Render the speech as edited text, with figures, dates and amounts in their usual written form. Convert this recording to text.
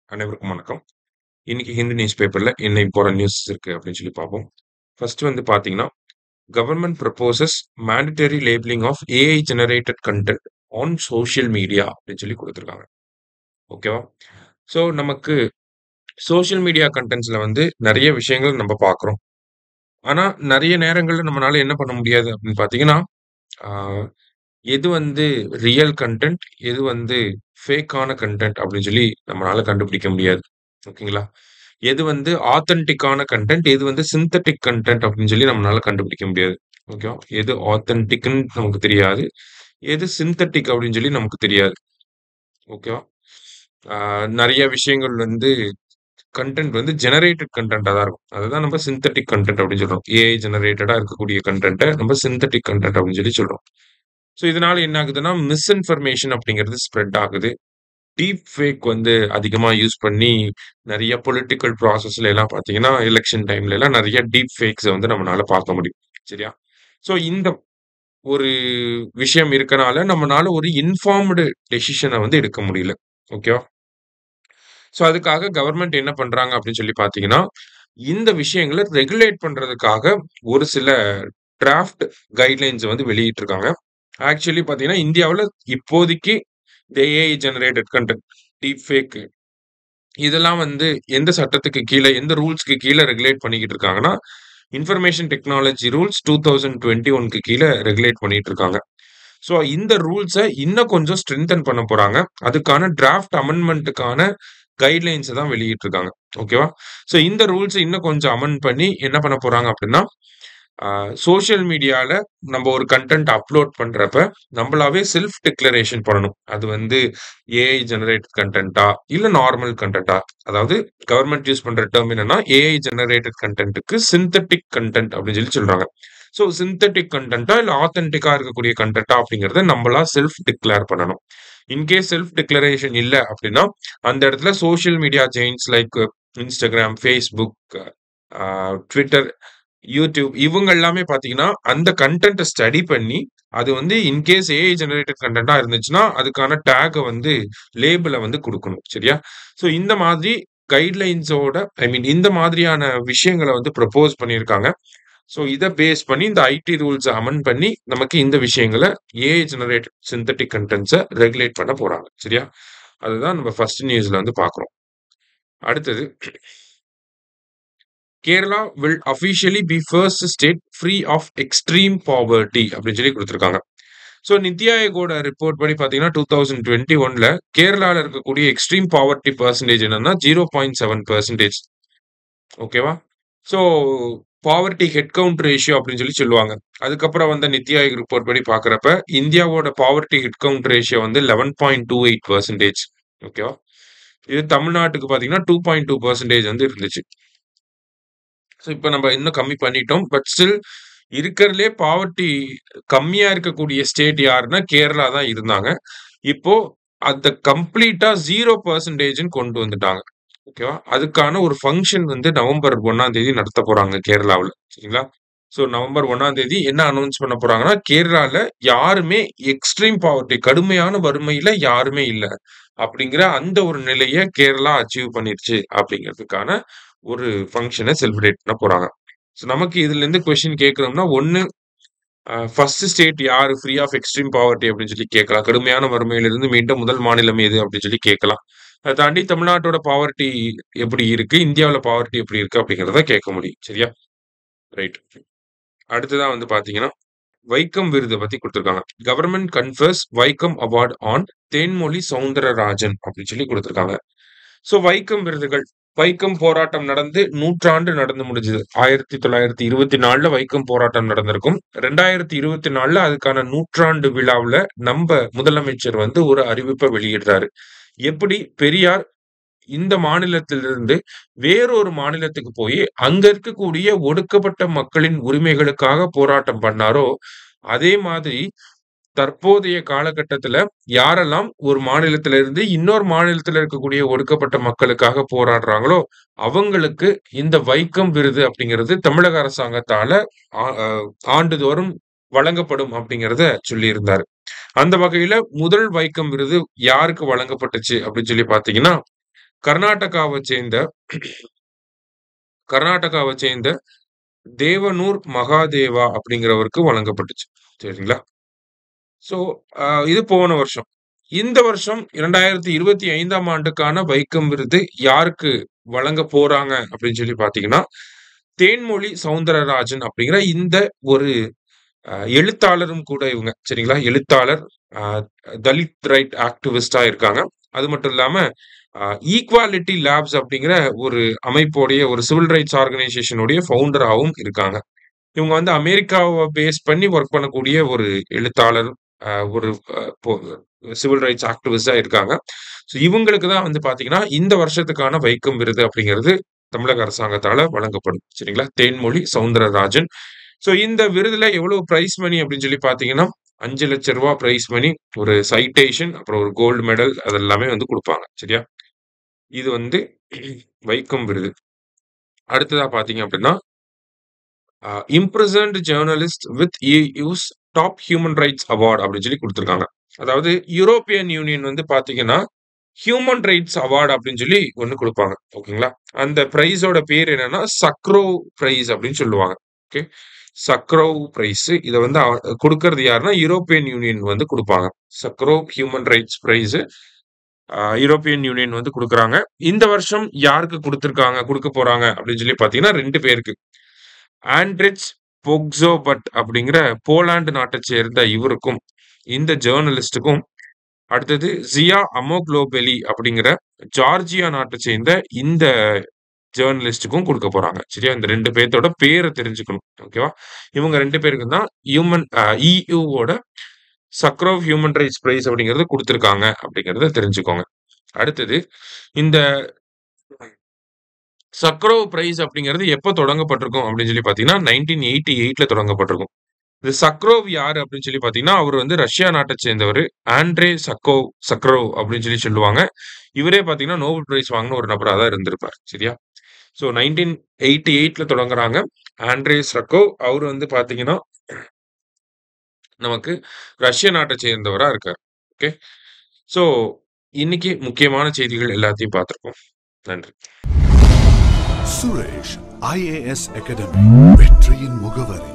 அனைவருக்கும் வணக்கம். இன்னைக்கு ஹிந்து நியூஸ் பேப்பர்ல என்ன இம்பார்ட்டன்ட் நியூஸ் இருக்கு அப்படின்னு சொல்லி பார்ப்போம். ஃபர்ஸ்ட் வந்து பார்த்தீங்கன்னா, government proposes mandatory labelling of AI generated content on social media அப்படின்னு சொல்லி குடுத்துருக்காங்க. ஓகேவா? ஸோ நமக்கு சோஷியல் மீடியா கன்டென்ட்ஸ்ல வந்து நெறைய விஷயங்கள் நம்ம பார்க்குறோம். ஆனா நெறைய நேரங்கள்ல நம்மனால என்ன பண்ண முடியாது அப்படின்னு பார்த்தீங்கன்னா, ஆ எது வந்து ரியல் கன்டென்ட், எது வந்து ஃபேக்கான கன்டென்ட் அப்படின்னு சொல்லி நம்மனால கண்டுபிடிக்க முடியாது. ஓகேங்களா? எது வந்து ஆத்தென்டிக்கான கன்டென்ட், எது வந்து சிந்தெடிக் கன்டென்ட் அப்படின்னு சொல்லி நம்மனால கண்டுபிடிக்க முடியாது. ஓகேவா? எது ஆத்தென்டிக்ன்னு நமக்கு தெரியாது. எது சிந்தெடிக் அப்படின்னு சொல்லி நமக்கு தெரியாது. ஓகேவா? ஆ நெறைய விஷயங்கள் வந்து கன்டென்ட் வந்து ஜெனரேட்டட் கன்டென்ட்டா தான் இருக்கும். அததான் நம்ம சிந்தெடிக் கன்டென்ட் அப்படின்னு சொல்றோம். ஏஐ ஜெனரேட்டடா இருக்கக்கூடிய கன்டென்ட்ட நம்ம சிந்தெடிக் கன்டென்ட் அப்படின்னு சொல்லி சொல்றோம். ஸோ இதனால என்ன ஆகுதுன்னா, மிஸ்இன்ஃபர்மேஷன் அப்படிங்கிறது ஸ்ப்ரெட் ஆகுது. டீப் ஃபேக் வந்து அதிகமா யூஸ் பண்ணி நெறைய பொலிட்டிக்கல் ப்ராசஸ்ல எல்லாம் பார்த்தீங்கன்னா, எலக்ஷன் டைம்ல எல்லாம் நெறைய டீப் ஃபேக்ஸ வந்து நம்மனால பார்க்க முடியும். சரியா? ஸோ இந்த ஒரு விஷயம் இருக்கனால, நம்மனால ஒரு இன்ஃபார்ம்டு டெசிஷன வந்து எடுக்க முடியல. ஓகேவா? ஸோ அதுக்காக கவர்ன்மென்ட் என்ன பண்றாங்க அப்படின்னு சொல்லி பார்த்தீங்கன்னா, இந்த விஷயங்கள ரெகுலேட் பண்றதுக்காக ஒரு சில டிராஃப்ட் கைட்லைன்ஸ் வந்து வெளியிட்டிருக்காங்க. ஆக்சுவலி பார்த்தீங்கன்னா, இந்தியாவுல இப்போதைக்கு இந்த AI generated content, deep fake இதெல்லாம் வந்து எந்த சட்டத்துக்கு கீழ, எந்த ரூல்ஸ்க்கு கீழ ரெகுலேட் பண்ணிக்கிட்டு இருக்காங்கன்னா, இன்ஃபர்மேஷன் டெக்னாலஜி ரூல்ஸ் 2021க்கு கீழ ரெகுலேட் பண்ணிட்டு இருக்காங்க. ஸோ இந்த ரூல்ஸ இன்னும் கொஞ்சம் ஸ்ட்ரெங்தன் பண்ண போறாங்க. அதுக்கான டிராஃப்ட் அமெண்ட்மென்ட்க்கான கைட்லைன்ஸ தான் வெளியிட்டிருக்காங்க. ஓகேவா? ஸோ இந்த ரூல்ஸ இன்னும் கொஞ்சம் அமெண்ட் பண்ணி என்ன பண்ண போறாங்க அப்டின்னா, சோசியல் மீடியால நம்ம ஒரு கன்டென்ட் அப்லோட் பண்றப்ப, நம்பளாவே செல்ஃப் டிக்ளரேஷன் பண்ணணும். அது வந்து ஏஐ ஜெனரேட்டட் கன்டென்ட்டா? இல்ல நார்மல் கன்டென்ட்டா? அதாவது கவர்ன்மென்ட் யூஸ் பண்ற டெர்ம் என்னன்னா, ஏஐ ஜெனரேட்டட் கன்டென்ட்க்கு சிந்தெடிக் கன்டென்ட் அப்படின்னு சொல்லி சொல்றாங்க. ஸோ சிந்தெடிக் கன்டென்ட்டா? இல்ல ஆத்தென்டிக்கா இருக்கக்கூடிய கன்டென்ட்டா? அப்படிங்கிறத நம்பளா செல்ஃப் டிக்ளேர் பண்ணணும். இன்கேஸ் செல்ஃப் டிக்ளரேஷன் இல்ல அப்படின்னா, அந்த இடத்துல social media giants like Instagram, Facebook, uh Twitter, YouTube இவங்க எல்லாமே பார்த்தீங்கன்னா, அந்த கன்டென்ட்ட ஸ்டடி பண்ணி, அது வந்து இன்கேஸ் ஏஐ ஜெனரேட்டட் கன்டென்ட்டா இருந்துச்சுன்னா, அதுக்கான டாக்க வந்து லேபிள வந்து குடுக்கணும். சரியா? ஸோ இந்த மாதிரி கைட்லைன்ஸோட இந்த மாதிரியான விஷயங்கள வந்து ப்ரொப்போஸ் பண்ணியிருக்காங்க. ஸோ இத பேஸ் பண்ணி இந்த ஐடி ரூல்ஸ அமெண்ட் பண்ணி, நமக்கு இந்த விஷயங்கள ஏஐ ஜெனரேட்டட் சிந்தெடிக் கன்டென்ட்ஸ ரெகுலேட் பண்ண போறாங்க. சரியா? அதுதான் நம்ம ஃபர்ஸ்ட் நியூஸ்ல வந்து பார்க்குறோம். அடுத்தது Kerala will officially be first state free of extreme poverty அப்படின்னு சொல்லி குடுத்துருக்காங்க. ஸோ நித்தி ஆயோகோட ரிப்போர்ட் படி பார்த்தீங்கன்னா, 2021ல கேரளால இருக்கக்கூடிய எக்ஸ்ட்ரீம் பாவர்ட்டி பெர்சன்டேஜ் என்னன்னா 0.7%. ஓகேவா? So poverty head count ratio அப்படின்னு சொல்லி சொல்லுவாங்க. அதுக்கப்புறம் வந்த நித்தி ஆயோக் ரிப்போர்ட் படி பார்க்குறப்ப, இந்தியாவோட பாவர்ட்டி ஹெட் கவுண்ட் ரேஷியோ வந்து 11.28%. ஓகேவா? இது தமிழ்நாட்டுக்கு பார்த்தீங்கன்னா, 2.2% வந்து இருந்துச்சு. ஸோ இப்ப நம்ம இன்னும் கம்மி பண்ணிட்டோம். பட் ஸ்டில் இருக்கறதுலயே பாவர்ட்டி கம்மியா இருக்கக்கூடிய ஸ்டேட் யாருன்னா, கேரளா தான் இருந்தாங்க. இப்போ அத கம்ப்ளீட்டா 0%ன்னு கொண்டு வந்துட்டாங்க. ஓகேவா? அதுக்கான ஒரு ஃபங்ஷன் வந்து நவம்பர் 1ஆம் தேதி நடத்தப் போறாங்க கேரளாவுல. சரிங்களா? ஸோ நவம்பர் 1ஆம் தேதி என்ன அனௌன்ஸ் பண்ண போறாங்கன்னா, கேரளால யாருமே எக்ஸ்ட்ரீம் பாவர்ட்டி கடுமையான வறுமையில யாருமே இல்ல. அப்படிங்கிற அந்த ஒரு நிலைய கேரளா அச்சீவ் பண்ணிருச்சு அப்படிங்கிறதுக்கான ஒரு ஃபங்ஷன செலிப்ரேட் பண்ண போறாங்க. ஸோ நமக்கு இதுலருந்து கொஸ்டின் கேட்கிறோம்னா, ஒண்ணு ஃபர்ஸ்ட் ஸ்டேட் யாரு ஃப்ரீ ஆஃப் எக்ஸ்ட்ரீம் பாவர்ட்டி அப்படின்னு சொல்லி கேட்கலாம். கடுமையான வறுமையிலிருந்து மீண்ட முதல் மாநிலம் எது அப்படின்னு சொல்லி கேட்கலாம். அத தாண்டி தமிழ்நாட்டோட பாவர்ட்டி எப்படி இருக்கு? இந்தியாவுல பாவர்ட்டி எப்படி இருக்கு? அப்படிங்கிறத கேட்க முடியும். சரியா? ரைட். அடுத்ததா வந்து பார்த்தீங்கன்னா, வைக்கம் விருத பத்தி குடுத்திருக்காங்க. Government confuse Vaikom award on Thenmozhi Soundararajan அப்படின்னு சொல்லி குடுத்திருக்காங்க. ஸோ வைக்கம் விருதுகள். வைக்கம் போராட்டம் நடந்து 100 ஆண்டு நடந்து முடிஞ்சது. 1924ல வைக்கம் போராட்டம் நடந்திருக்கும். 2024ல அதுக்கான 100 விழாவுல நம்ப முதலமைச்சர் வந்து ஒரு அறிவிப்ப வெளியிடுறாரு. எப்படி பெரியார் இந்த மாநிலத்திலிருந்து வேறொரு மாநிலத்துக்கு போயி, அங்க இருக்கக்கூடிய ஒடுக்கப்பட்ட மக்களின் உரிமைகளுக்காக போராட்டம் பண்ணாரோ, அதே மாதிரி தற்போதைய காலகட்டத்துல யாரெல்லாம் ஒரு மாநிலத்தில இருந்து இன்னொரு மாநிலத்தில இருக்கக்கூடிய ஒடுக்கப்பட்ட மக்களுக்காக போராடுறாங்களோ, அவங்களுக்கு இந்த வைக்கம் விருது அப்படிங்கிறது தமிழக அரசாங்கத்தால ஆ அ ஆண்டுதோறும் வழங்கப்படும் அப்படிங்கிறத சொல்லியிருந்தாரு. அந்த வகையில முதல் வைக்கம் விருது யாருக்கு வழங்கப்பட்டுச்சு அப்படின்னு சொல்லி பார்த்தீங்கன்னா, கர்நாடகாவை சேர்ந்த கர்நாடகாவை சேர்ந்த தேவனூர் மகாதேவா அப்படிங்கிறவருக்கு வழங்கப்பட்டுச்சு. சரிங்களா? ஸோ இது போன வருஷம். இந்த வருஷம் 2025ஆம் ஆண்டுக்கான வைக்கம் விருது யாருக்கு வழங்க போறாங்க அப்படின்னு சொல்லி பார்த்தீங்கன்னா, தேன்மொழி சௌந்தரராஜன் அப்படிங்கிற இந்த ஒரு எழுத்தாளரும் கூட இவங்க. சரிங்களா? எழுத்தாளர், அ தலித் ரைட் ஆக்டிவிஸ்ட்டா இருக்காங்க. அது மட்டும் இல்லாம ஈக்வாலிட்டி லேப்ஸ் அப்படிங்கிற ஒரு அமைப்போடைய ஒரு சிவில் ரைட்ஸ் ஆர்கனைசேஷனுடைய ஃபவுண்டராவும் இருக்காங்க. இவங்க வந்து அமெரிக்காவ பேஸ் பண்ணி ஒர்க் பண்ணக்கூடிய ஒரு எழுத்தாளர், ஒரு பொ சிவில் ரைட்ஸ் ஆக்டிவிஸ்ட்டா இருக்காங்க. ஸோ இவங்களுக்கு தான் வந்து பார்த்தீங்கன்னா, இந்த வருஷத்துக்கான வைக்கம் விருது அப்படிங்கிறது தமிழக அரசாங்கத்தால வழங்கப்படும். சரிங்களா? தேன்மொழி சௌந்தரராஜன். ஸோ இந்த விருதுல எவ்வளவு பிரைஸ் மணி அப்படின்னு சொல்லி பார்த்தீங்கன்னா, ரூ. 5,00,000 பிரைஸ் மணி, ஒரு சைட்டேஷன், அப்புறம் ஒரு கோல்டு மெடல் அதெல்லாமே வந்து குடுப்பாங்க. சரியா? இது வந்து வைக்கம் விருது. அடுத்ததா பார்த்தீங்க அப்படின்னா, imprisoned journalist with EU's top human rights award அப்படின்னு சொல்லி குடுத்திருக்காங்க. அதாவது யூரோப்பியன் யூனியன் வந்து பார்த்தீங்கன்னா, ஹியூமன் ரைட்ஸ் அவார்ட் அப்படின்னு சொல்லி ஒண்ணு குடுப்பாங்க. ஓகேங்களா? அந்த பிரைஸோட பேர் என்னன்னா, சக்ரோவ் பிரைஸ் அப்படின்னு சொல்லுவாங்க. ஓகே. Sakharov prize. இத வந்து குடுக்கறது யாருன்னா, யூரோப்பியன் யூனியன் வந்து குடுப்பாங்க. Sakharov human rights prize European Union வந்து குடுக்குறாங்க. இந்த வருஷம் யாருக்கு குடுக்க போறாங்க அப்படின்னு சொல்லி பார்த்தீங்கன்னா, 2 பேருக்கு. ஆண்ட்ரிச் பொக்ஸோபட் அப்படிங்கிற போலாந்து நாட்டைச் சேர்ந்த இவருக்கும், இந்த ஜர்னலிஸ்ட்டுக்கும், அடுத்தது ஜியா அமோக்லோபெலி அப்படிங்கிற ஜார்ஜியா நாட்டை சேர்ந்த இந்த ஜேர்னலிஸ்ட்டுக்கும் குடுக்க போறாங்க. சரியா? இந்த 2 பேத்தோட பேர தெரிஞ்சுக்கணும். ஓகேவா? இவங்க 2 பேருக்கு தான் EUவோட சக்ரோவ் ஹியூமன் ரைட்ஸ் பிரைஸ் அப்படிங்கிறது குடுத்திருக்காங்க அப்படிங்கிறத தெரிஞ்சுக்கோங்க. அடுத்தது இந்த சக்ரோவ் பிரைஸ் அப்படிங்கிறது எப்ப தொடங்கப்பட்டிருக்கும் அப்படின்னு சொல்லி பார்த்தீங்கன்னா, 1988ல தொடங்கப்பட்டிருக்கும். இந்த சக்ரோவ் யாரு அப்படின்னு சொல்லி பார்த்தீங்கன்னா, அவரு வந்து ரஷ்யா நாட்ட சேர்ந்தவரு. ஆண்ட்ரே சக்ரோவ் அப்படின்னு சொல்லி சொல்லுவாங்க. இவரே பார்த்தீங்கன்னா, நோபல் பிரைஸ் வாங்குன ஒரு நபரா தான் இருந்திருப்பார். சரியா? ஸோ 1988ல தொடங்குறாங்க. ஆண்ட்ரே சக்கோவ் அவரு வந்து பார்த்தீங்கன்னா, நமக்கு ரஷ்ய நாட்ட சேர்ந்தவரா இருக்கார். ஓகே. ஸோ இன்னைக்கு முக்கியமான செய்திகள் எல்லாத்தையும் பார்த்திருக்கோம். நன்றி. சுரேஷ் IAS அகாடமி வெற்றியின் முகவரி.